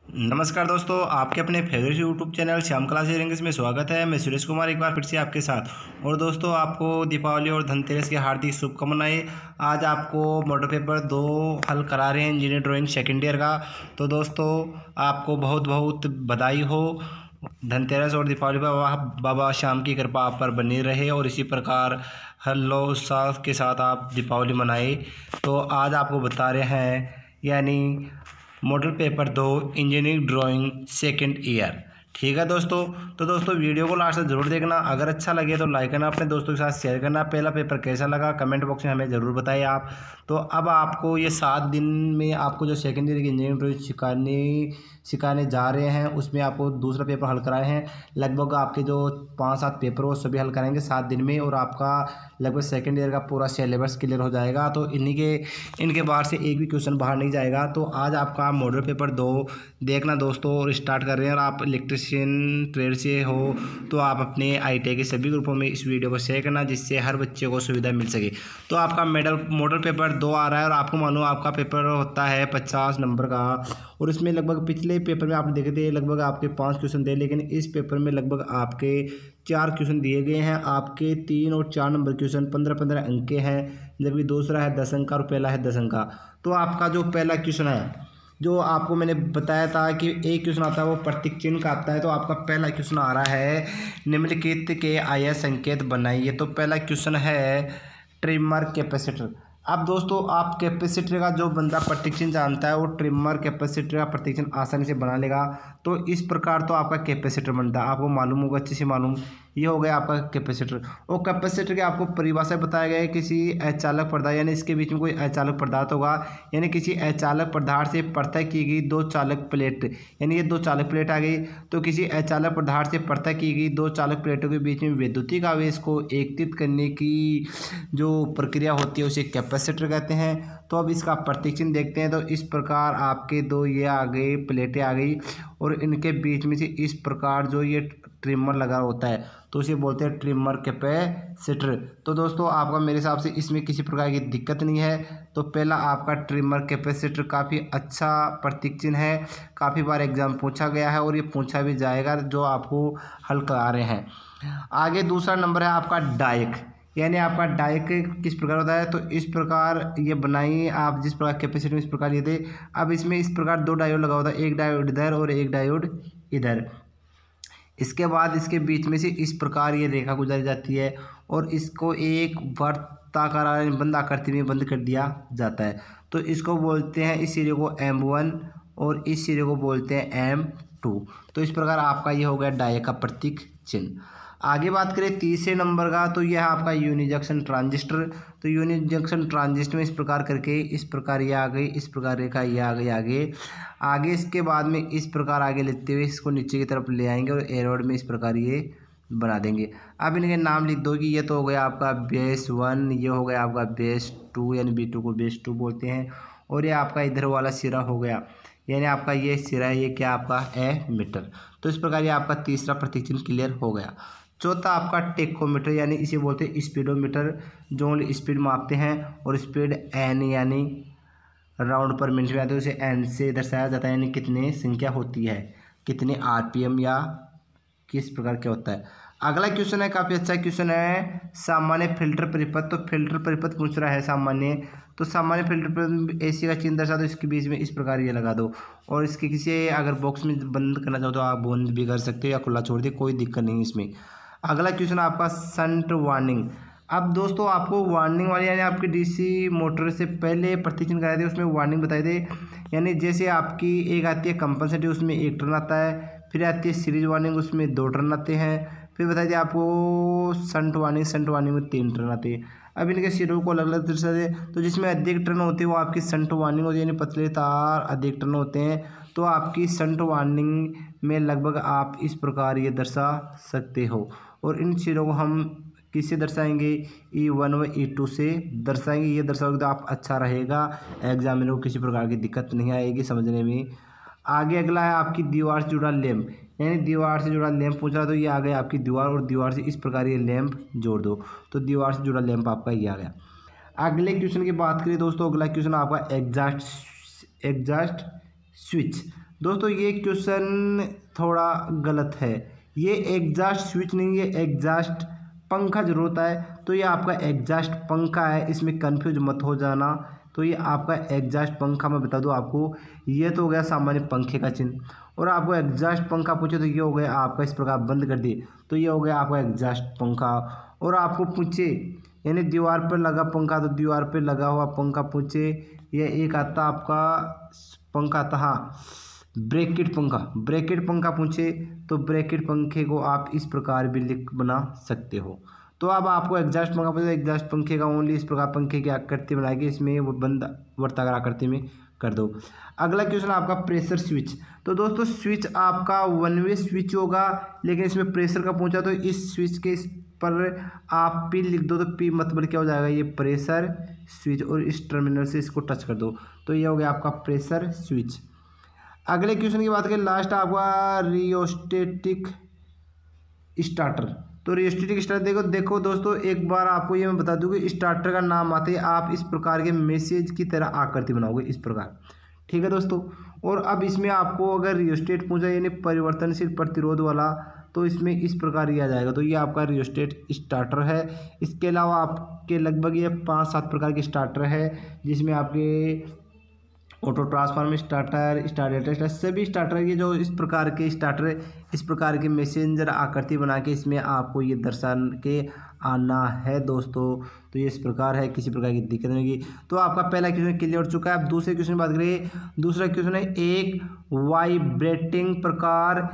नमस्कार दोस्तों, आपके अपने favourite YouTube channel Shyam classes English में स्वागत है। मैं सुरेश कुमार एक बार फिर से आपके साथ। और दोस्तों, आपको दीपावली और धनतेरस की हार्दिक शुभकामनाएं। आज आपको मॉडल पेपर 2 हल करा रहे हैं इंजीनियर ड्राइंग सेकेंड ईयर का। तो दोस्तों, आपको बहुत बहुत बधाई हो। धनतेरस और दीपावली पर बाबा श्याम की कृपा आप पर बनी रहे और इसी प्रकार हर्षोल्लास के साथ आप दीपावली मनाए। तो आज आपको बता रहे हैं यानी model paper 2 engineering drawing second year. ठीक है दोस्तों, तो दोस्तों वीडियो को लास्ट तक जरूर देखना। अगर अच्छा लगे तो लाइक करना, अपने दोस्तों के साथ शेयर करना। पहला पेपर कैसा लगा कमेंट बॉक्स में हमें ज़रूर बताइए आप। तो अब आपको ये 7 दिन में आपको जो सेकंड ईयर की इंजीनियरिंग ड्राइंग सिखाने जा रहे हैं उसमें आपको दूसरा पेपर हल कराए हैं। लगभग आपके जो 5-7 पेपर वो सभी हल कराएंगे 7 दिन में, और आपका लगभग सेकंड ईयर का पूरा सिलेबस क्लियर हो जाएगा। तो इनके बाहर से एक भी क्वेश्चन बाहर नहीं जाएगा। तो आज आपका मॉडल पेपर 2 देखना दोस्तों, और स्टार्ट कर रहे हैं। और आप इलेक्ट्रिशियन ट्रेड से हो तो आप अपने ITI के सभी ग्रुपों में इस वीडियो को शेयर करना, जिससे हर बच्चे को सुविधा मिल सके। तो आपका मॉडल पेपर 2 आ रहा है, और आपको मालूम आपका पेपर होता है 50 नंबर का। और इसमें लगभग पिछले पेपर में आपने देखे थे लगभग आपके 5 क्वेश्चन थे, लेकिन इस पेपर में लगभग आपके 4 क्वेश्चन दिए गए हैं। आपके 3 और 4 नंबर क्वेश्चन 15-15 अंक के हैं, जबकि दूसरा है 10 अंक का और पहला है 10 अंक का। तो आपका जो पहला क्वेश्चन है, जो आपको मैंने बताया था कि एक क्वेश्चन आता है वो प्रतीक चिन्ह का आता है। तो आपका पहला क्वेश्चन आ रहा है निम्नलिखित के आया संकेत बनाइए। तो पहला क्वेश्चन है ट्रिमर कैपेसिटर। अब दोस्तों, आप कैपेसिटर का जो बंदा प्रतीक चिन्ह जानता है वो ट्रिमर कैपेसिटर का प्रतीक चिन्ह आसानी से बना लेगा। तो इस प्रकार तो आपका कैपेसिटर बनता है, आपको मालूम होगा, अच्छे से मालूम। ये हो गया आपका कैपेसिटर। और कैपेसिटर के आपको परिभाषा बताया गया है किसी अचालक पदार्थ, यानी इसके बीच में कोई अचालक पदार्थ होगा, यानी किसी अचालक पदार्थ से पृथक की गई 2 चालक प्लेट, यानी ये 2 चालक प्लेट आ गई। तो किसी अचालक पदार्थ से पृथक की गई 2 चालक प्लेटों के बीच में वैद्युतिक आवेश को एकत्रित करने की जो प्रक्रिया होती है उसे कैपेसिटर कहते हैं। तो अब इसका प्रतीक चिन्ह देखते हैं। तो इस प्रकार आपके 2 ये आ गए, प्लेटें आ गई, और इनके बीच में से इस प्रकार जो ये ट्रिमर लगा होता है तो उसे बोलते हैं ट्रिमर कैपेसिटर। तो दोस्तों, आपका मेरे हिसाब से इसमें किसी प्रकार की दिक्कत नहीं है। तो पहला आपका ट्रिमर कैपेसिटर काफ़ी अच्छा प्रतीक चिन्ह है, काफ़ी बार एग्जाम पूछा गया है और ये पूछा भी जाएगा जो आपको हल करा रहे हैं। आगे दूसरा नंबर है आपका डायक, यानी आपका डायक किस प्रकार होता है। तो इस प्रकार ये बनाइए आप, जिस प्रकार कैपेसिटर इस प्रकार ये थे। अब इसमें इस प्रकार 2 डायोड लगा होता है, एक डायोड इधर और एक डायोड इधर। इसके बाद इसके बीच में से इस प्रकार ये रेखा गुजर जाती है, और इसको एक वर्ताकार बंद आकृति में बंद कर दिया जाता है। तो इसको बोलते हैं, इस सिरे को M1 और इस सिरे को बोलते हैं M2। तो इस प्रकार आपका ये हो गया डायक का प्रतीक चिन्ह। आगे बात करें तीसरे नंबर का, तो यह आपका यूनि जंक्शन ट्रांजिस्टर। तो यूनि जंक्शन ट्रांजिस्टर में इस प्रकार करके इस प्रकार ये आ गई, इस प्रकार रेखा ये आ गई आगे इसके बाद में इस प्रकार आगे लेते हुए इसको नीचे की तरफ ले आएंगे और एरोड में इस प्रकार ये बना देंगे। अब इनके नाम लिख दो कि ये तो हो गया आपका बेस 1, ये हो गया आपका बेस 2, यानी B2 को बेस 2 बोलते हैं, और ये आपका इधर वाला सिरा हो गया, यानी आपका ये सिरा है, ये क्या आपका एमीटर। तो इस प्रकार ये आपका तीसरा प्रतीक चिन्ह क्लियर हो गया। चौथा आपका टेकोमीटर, यानी इसे बोलते हैं स्पीडोमीटर, जो स्पीड मापते हैं, और स्पीड n यानी राउंड पर मिनट में आते हैं, उसे n से दर्शाया जाता है, यानी कितने संख्या होती है, कितने RPM या किस प्रकार क्या होता है। अगला क्वेश्चन है, काफ़ी अच्छा क्वेश्चन है, सामान्य फिल्टर परिपथ। तो फिल्टर परिपथ पूछ रहा है सामान्य। तो सामान्य फिल्टर पर AC का चिन्ह दर्शा दो, इसके बीच में इस प्रकार ये लगा दो, और इसके किसी अगर बॉक्स में बंद करना चाहो तो आप बंद भी कर सकते हो या खुला छोड़ दे, कोई दिक्कत नहीं इसमें। अगला क्वेश्चन आपका शंट वार्निंग। अब दोस्तों, आपको वार्निंग वाली, यानी आपकी DC मोटर से पहले प्रतीक चिन्ह कराए थे, उसमें वार्निंग बताए थे। यानी जैसे आपकी एक आती है कंपनसेटिव, उसमें 1 टर्न आता है, फिर आती है सीरीज वार्निंग, उसमें 2 टर्न आते हैं, फिर बताइए आपको शंट वार्निंग में 3 टर्न आते हैं। अब इनके सिरों को अलग अलग दर्शा दे, तो जिसमें अधिक टर्न होते हैं वो आपकी शंट वार्निंग होती है, यानी पतले तार अधिक टर्न होते हैं। तो आपकी शंट वार्निंग में लगभग आप इस प्रकार ये दर्शा सकते हो, और इन सिरों को हम किससे दर्शाएंगे, E1 व E2 से दर्शाएंगे। ये दर्शाओगे तो आप अच्छा रहेगा, एग्जामिनर को किसी प्रकार की दिक्कत नहीं आएगी समझने में। आगे अगला है आपकी दीवार से जुड़ा लैंप, यानी दीवार से जुड़ा लैंप पूछ रहा तो ये आ गया आपकी दीवार, और दीवार से इस प्रकार ये लैंप जोड़ दो, तो दीवार से जुड़ा लैंप आपका ये आ गया। अगले क्वेश्चन की बात करें दोस्तों, अगला क्वेश्चन आपका एग्जॉस्ट स्विच। दोस्तों ये क्वेश्चन थोड़ा गलत है, ये एग्जॉस्ट स्विच नहीं है, एग्जॉस्ट पंखा जरूर होता है। तो ये आपका एग्जॉस्ट पंखा है, इसमें कंफ्यूज मत हो जाना। तो ये आपका एग्जॉस्ट पंखा मैं बता दूं आपको, ये तो हो गया सामान्य पंखे का चिन्ह। और आपको एग्जॉस्ट पंखा पूछे तो ये हो गया आपका, इस प्रकार बंद कर दिए तो ये हो गया आपका एग्जॉस्ट पंखा। और आपको पूछे यानी दीवार पर लगा पंखा, तो दीवार पर लगा हुआ पंखा पूछे, ये एक आता आपका पंखा था, हाँ ब्रैकेट पंखा, ब्रैकेट पंखा पूछे तो ब्रैकेट पंखे को आप इस प्रकार भी लिख बना सकते हो। तो अब आपको एग्जॉस्ट पंखा पूछे, एग्जॉस्ट पंखे का ओनली इस प्रकार पंखे की आकृति बनाएगी, इसमें वो बंद वर्ताकार आकृति में कर दो। अगला क्वेश्चन आपका प्रेशर स्विच। तो दोस्तों स्विच आपका वन वे स्विच होगा, लेकिन इसमें प्रेशर का पूछा तो इस स्विच के पर आप पी लिख दो, तो पी मतलब क्या हो जाएगा, ये प्रेशर स्विच, और इस टर्मिनल से इसको टच कर दो तो ये हो गया आपका प्रेशर स्विच। अगले क्वेश्चन की बात करें, लास्ट आपका रियोस्टेटिक स्टार्टर। तो रियोस्टेटिक स्टार्टर देखो दोस्तों, एक बार आपको ये मैं बता दूं कि स्टार्टर का नाम आते ही आप इस प्रकार के मैसेज की तरह आकृति बनाओगे इस प्रकार, ठीक है दोस्तों। और अब इसमें आपको अगर रियोस्टेट पूछा यानी परिवर्तनशील प्रतिरोध वाला, तो इसमें इस प्रकार ही आ जाएगा। तो ये आपका रियोस्टेट स्टार्टर है। इसके अलावा आपके लगभग ये 5-7 प्रकार के स्टार्टर है, जिसमें आपके auto transformer starter, starter starter, सभी स्टार्टर ये जो इस प्रकार के स्टार्टर इस प्रकार के मैसेंजर आकृति बना के इसमें आपको ये दर्शान के आना है दोस्तों। तो ये इस प्रकार है, किसी प्रकार की दिक्कत नहीं होगी। तो आपका पहला क्वेश्चन क्लियर हो चुका है। अब दूसरे क्वेश्चन की बात करें, दूसरा क्वेश्चन है एक वाइब्रेटिंग प्रकार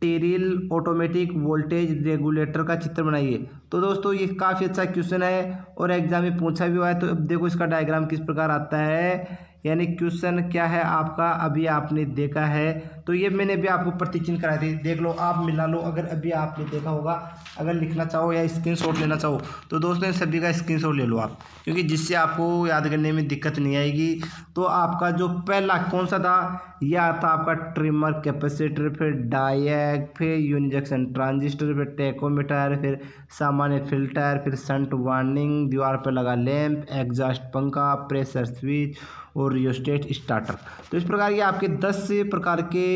टेरिल ऑटोमेटिक वोल्टेज रेगुलेटर का चित्र बनाइए। तो दोस्तों ये काफ़ी अच्छा क्वेश्चन है और एग्जाम में पूछा भी हुआ है। तो अब देखो इसका डायग्राम किस प्रकार आता है, यानी क्वेश्चन क्या है आपका, अभी आपने देखा है तो ये मैंने भी आपको प्रतिचिन्ह कराए थे, देख लो आप मिला लो अगर अभी आपने देखा होगा। अगर लिखना चाहो या स्क्रीनशॉट लेना चाहो तो दोस्तों सभी का स्क्रीनशॉट ले लो आप, क्योंकि जिससे आपको याद करने में दिक्कत नहीं आएगी। तो आपका जो पहला कौन सा था, यह आता आपका ट्रिमर, कैपेसिटर, फिर डायक, फिर यूनिजंक्शन ट्रांजिस्टर, फिर टेकोमीटर, फिर सामान्य फिल्टर, फिर शंट वार्निंग, दीवार पर लगा लैंप, एग्जॉस्ट पंखा, प्रेशर स्विच और रियोस्टेट स्टार्टर। तो इस प्रकार ये आपके 10 प्रकार के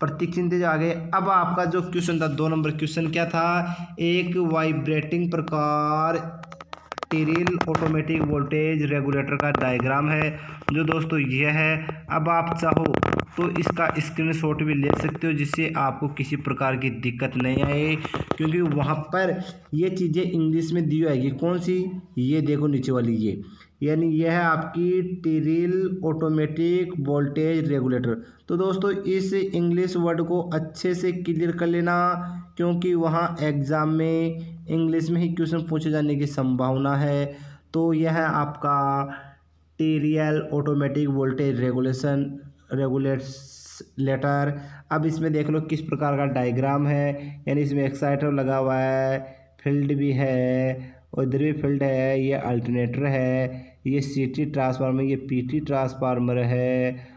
प्रतीक चिन्ह आ गए। अब आपका जो क्वेश्चन था 2 नंबर क्वेश्चन क्या था, एक वाइब्रेटिंग प्रकार टेरिल ऑटोमेटिक वोल्टेज रेगुलेटर का डायग्राम है जो दोस्तों ये है। अब आप चाहो तो इसका स्क्रीनशॉट भी ले सकते हो, जिससे आपको किसी प्रकार की दिक्कत नहीं आए, क्योंकि वहाँ पर ये चीज़ें इंग्लिश में दी आएगी। कौन सी, ये देखो नीचे वाली, ये यानी यह है आपकी टेरिल ऑटोमेटिक वोल्टेज रेगुलेटर। तो दोस्तों इस इंग्लिश वर्ड को अच्छे से क्लियर कर लेना, क्योंकि वहाँ एग्ज़ाम में इंग्लिश में ही क्वेश्चन पूछे जाने की संभावना है। तो यह है आपका टेरियल ऑटोमेटिक वोल्टेज रेगुलेटर। अब इसमें देख लो किस प्रकार का डायग्राम है, यानी इसमें एक्साइटर लगा हुआ है, फील्ड भी है और इधर भी फील्ड है, ये अल्टरनेटर है, ये सीटी ट्रांसफार्मर, ये पीटी ट्रांसफार्मर है,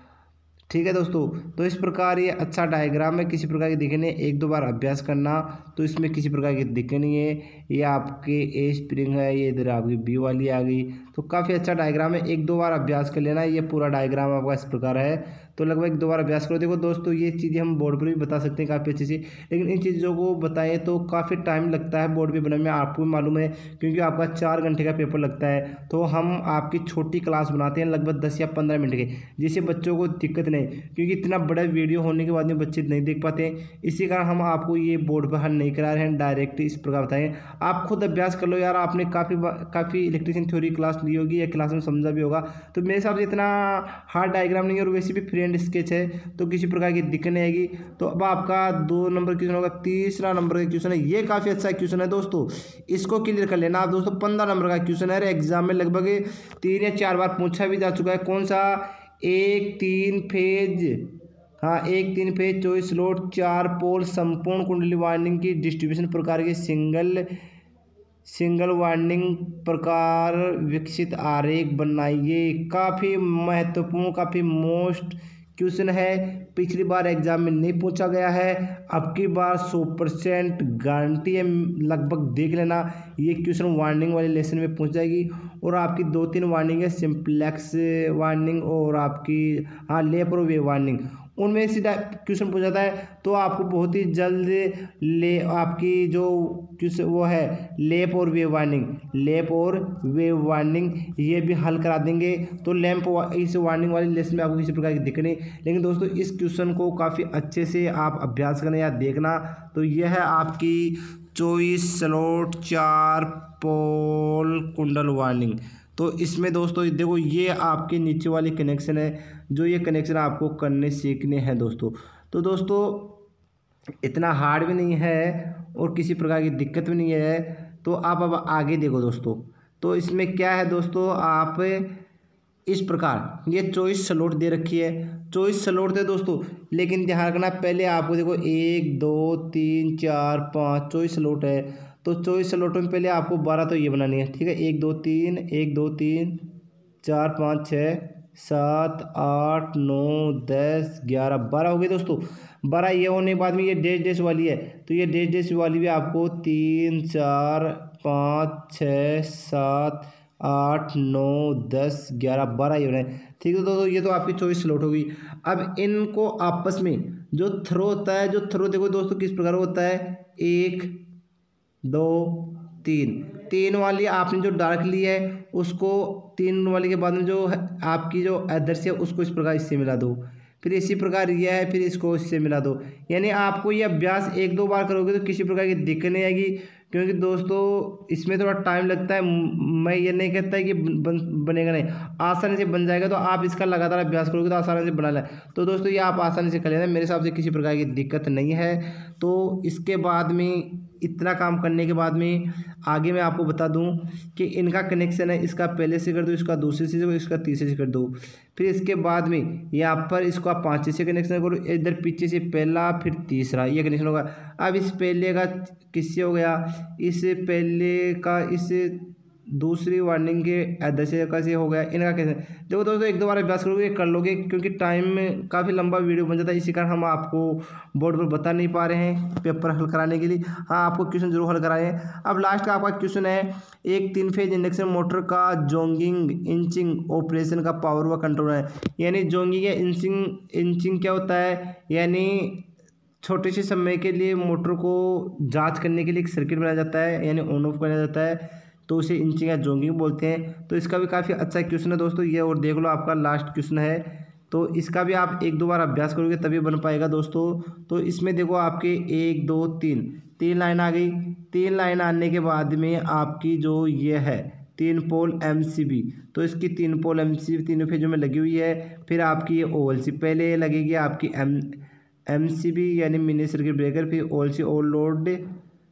ठीक है दोस्तों। तो इस प्रकार ये अच्छा डायग्राम है, किसी प्रकार की दिक्कत नहीं, 1-2 बार अभ्यास करना तो इसमें किसी प्रकार की दिक्कत नहीं है। ये आपके ए स्प्रिंग है, ये इधर आपकी बी वाली आ गई, तो काफ़ी अच्छा डायग्राम है, 1-2 बार अभ्यास कर लेना। ये पूरा डायग्राम आपका इस प्रकार है, तो लगभग 1-2 बार अभ्यास करो। देखो दोस्तों ये चीज़ें हम बोर्ड पर भी बता सकते हैं काफ़ी अच्छे से, लेकिन इन चीज़ों को बताएं तो काफ़ी टाइम लगता है बोर्ड पे बनाने में, आपको भी मालूम है, क्योंकि आपका 4 घंटे का पेपर लगता है। तो हम आपकी छोटी क्लास बनाते हैं लगभग 10 या 15 मिनट के, जिससे बच्चों को दिक्कत नहीं, क्योंकि इतना बड़ा वीडियो होने के बाद में बच्चे नहीं देख पाते हैं। इसी कारण हम आपको ये बोर्ड पर हल नहीं करा रहे हैं, डायरेक्ट इस प्रकार बताएं। आप खुद अभ्यास कर लो यार, आपने काफ़ी इलेक्ट्रिशियन थ्योरी क्लास ली होगी या क्लास में समझा भी होगा, तो मेरे हिसाब से इतना हार्ड डायग्राम नहीं है, और वैसे भी फ्री हैंड स्केच है, तो किसी प्रकार की दिक्कत नहीं आएगी। तो अब आपका 2 नंबर क्वेश्चन होगा, तीसरा नंबर का क्वेश्चन है, ये काफ़ी अच्छा क्वेश्चन है दोस्तों, इसको क्लियर कर लेना आप दोस्तों। 15 नंबर का क्वेश्चन है, एग्जाम में लगभग 3 या 4 बार पूछा भी जा चुका है। कौन सा, 1-3 फेज, हाँ 1-3 फेज 24 स्लॉट 4 पोल संपूर्ण कुंडली वाइंडिंग की डिस्ट्रीब्यूशन प्रकार के सिंगल वाइंडिंग प्रकार विकसित आरेख बनाइए। काफ़ी महत्वपूर्ण, काफ़ी मोस्ट क्वेश्चन है, पिछली बार एग्जाम में नहीं पूछा गया है, अब की बार 100% गारंटी है। लगभग देख लेना, ये क्वेश्चन वार्निंग वाले लेसन में पूछ जाएगी। और आपकी 2-3 वार्निंग है, सिंप्लेक्स वार्निंग और आपकी लेप और वे वार्निंग, उनमें से क्वेश्चन पूछा जाता है। तो आपको बहुत ही जल्द आपकी जो क्वेश्चन वो है लेप और वेव वार्निंग, लेप और वेव वार्निंग ये भी हल करा देंगे। तो लैंप इस वार्निंग वाले लेसन में आपको किसी प्रकार की दिक्कत नहीं। लेकिन दोस्तों इस क्वेश्चन को काफ़ी अच्छे से आप अभ्यास करना या देखना। तो यह है आपकी 24 स्लॉट 4 पोल कुंडल वार्निंग। तो इसमें दोस्तों देखो, ये आपके नीचे वाली कनेक्शन है, जो ये कनेक्शन आपको करने सीखने हैं दोस्तों। तो दोस्तों इतना हार्ड भी नहीं है और किसी प्रकार की दिक्कत भी नहीं है। तो आप अब आगे देखो दोस्तों। तो इसमें क्या है दोस्तों, आप इस प्रकार ये 24 स्लॉट दे रखी है, 24 स्लॉट थे दोस्तों। लेकिन ध्यान रखना, पहले आपको देखो 1 2 3 4 5 24 स्लॉट है। तो 24 स्लॉटों में पहले आपको 12 तो ये बनानी है, ठीक है। 1 2 3 1 2 3 4 5 6 7 8 9 10 11 12 हो गए दोस्तों। 12 ये होने के बाद में ये डैश डैश वाली है, तो ये डैश डैश वाली भी आपको 3 4 5 6 7 8 9 10 11 12 ये बनाए, ठीक है दोस्तों। ये तो आपकी 24 स्लॉट होगी। अब इनको आपस में जो थ्रो होता है, जो थ्रो देखो दोस्तों किस प्रकार होता है, 1 2 3 वाली आपने जो डार्क ली है उसको 3 वाली के बाद में जो आपकी जो अदर्स है उसको इस प्रकार इससे मिला दो, फिर इसी प्रकार यह है, फिर इसको इससे मिला दो। यानी आपको ये अभ्यास 1-2 बार करोगे तो किसी प्रकार की दिक्कत नहीं आएगी। क्योंकि दोस्तों इसमें थोड़ा टाइम लगता है, मैं ये नहीं कहता है कि बनेगा नहीं, आसानी से बन जाएगा। तो आप इसका लगातार अभ्यास करोगे तो आसानी से बना लें। तो दोस्तों ये आप आसानी से कर लेना, मेरे हिसाब से किसी प्रकार की दिक्कत नहीं है। तो इसके बाद में इतना काम करने के बाद में आगे मैं आपको बता दूं कि इनका कनेक्शन है, इसका पहले से कर दो, इसका दूसरे से, इसका तीसरे से कर दो। फिर इसके बाद में यहाँ पर इसको आप 5 से कनेक्शन करो, इधर पीछे से पहला फिर तीसरा ये कनेक्शन होगा। अब इस पहले का किससे हो गया, इस पहले का इस दूसरी वार्निंग के अदर्शे कैसे हो गया, इनका कैसे। देखो दोस्तों 1-2 बार अभ्यास करोगे कर लोगे, क्योंकि टाइम में काफ़ी लंबा वीडियो बन जाता है, इसी कारण हम आपको बोर्ड पर बता नहीं पा रहे हैं पेपर हल कराने के लिए। हाँ आपको क्वेश्चन जरूर हल कराए हैं। अब लास्ट का आपका क्वेश्चन है, एक 3 फेज इंडक्शन मोटर का जोंगिंग इंचिंग ऑपरेशन का पावर व कंट्रोल है। यानी जोंगिंग या इंचिंग क्या होता है, यानी छोटे से समय के लिए मोटर को जांच करने के लिए एक सर्किट बनाया जाता है, यानी ऑन ऑफ किया जाता है, तो उसे इंचिंग या जोंगिंग बोलते हैं। तो इसका भी काफ़ी अच्छा क्वेश्चन है दोस्तों ये, और देख लो आपका लास्ट क्वेश्चन है। तो इसका भी आप 1-2 बार अभ्यास करोगे तभी बन पाएगा दोस्तों। तो इसमें देखो आपके 1 2 3 लाइन आ गई। 3 लाइन आने के बाद में आपकी जो ये है 3 पोल MCB, तो इसकी 3 पोल MCB तीनों फेजों में लगी हुई है। फिर आपकी ये OLC पहले लगेगी आपकी MCB यानी मिनी सर्किट ब्रेकर, फिर OLC ऑल लोड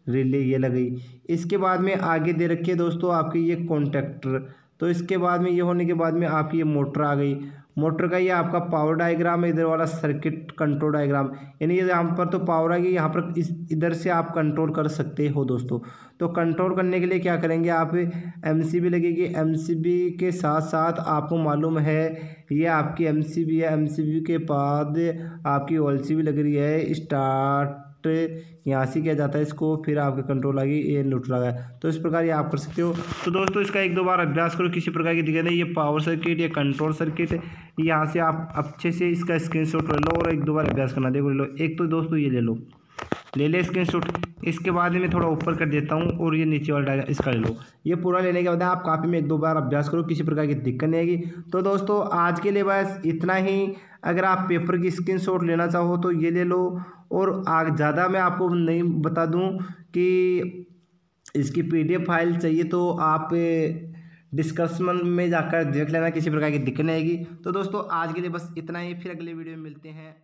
रिले ये लगी। इसके बाद में आगे दे रखी है दोस्तों आपकी ये कॉन्टैक्टर। तो इसके बाद में ये होने के बाद में आपकी ये मोटर आ गई। मोटर का ये आपका पावर डायग्राम है, इधर वाला सर्किट कंट्रोल डायग्राम, यानी ये यहाँ पर तो पावर आ गई, यहाँ पर इधर से आप कंट्रोल कर सकते हो दोस्तों। तो कंट्रोल करने के लिए क्या करेंगे आप, MCB लगेगी। MCB के साथ साथ आपको मालूम है ये आपकी MCB है, MCB के बाद आपकी OLC भी लग रही है। स्टार्ट यहाँ से किया जाता है इसको, फिर आपके कंट्रोल आ गई, ये न्यूट्रल आ गया। तो इस प्रकार ये आप कर सकते हो। तो दोस्तों इसका 1-2 बार अभ्यास करो, किसी प्रकार की दिक्कत नहीं। ये पावर सर्किट, ये कंट्रोल सर्किट, यहाँ से आप अच्छे से इसका स्क्रीनशॉट ले लो और 1-2 बार अभ्यास करना। देखो ले लो, एक तो दोस्तों ये ले ले स्क्रीनशॉट। इसके बाद मैं थोड़ा ऊपर कर देता हूँ और ये नीचे वाला डायग्राम इसका ले लो। ये पूरा लेने के बाद आप कापी में 1-2 बार अभ्यास करो, किसी प्रकार की दिक्कत नहीं आएगी। तो दोस्तों आज के लिए बस इतना ही। अगर आप पेपर की स्क्रीनशॉट लेना चाहो तो ये ले लो, और ज़्यादा मैं आपको नहीं बता दूं कि इसकी PDF फाइल चाहिए तो आप डिस्कशन में जाकर देख लेना, किसी प्रकार की दिक्कत नहीं आएगी। तो दोस्तों आज के लिए बस इतना ही, फिर अगले वीडियो में मिलते हैं।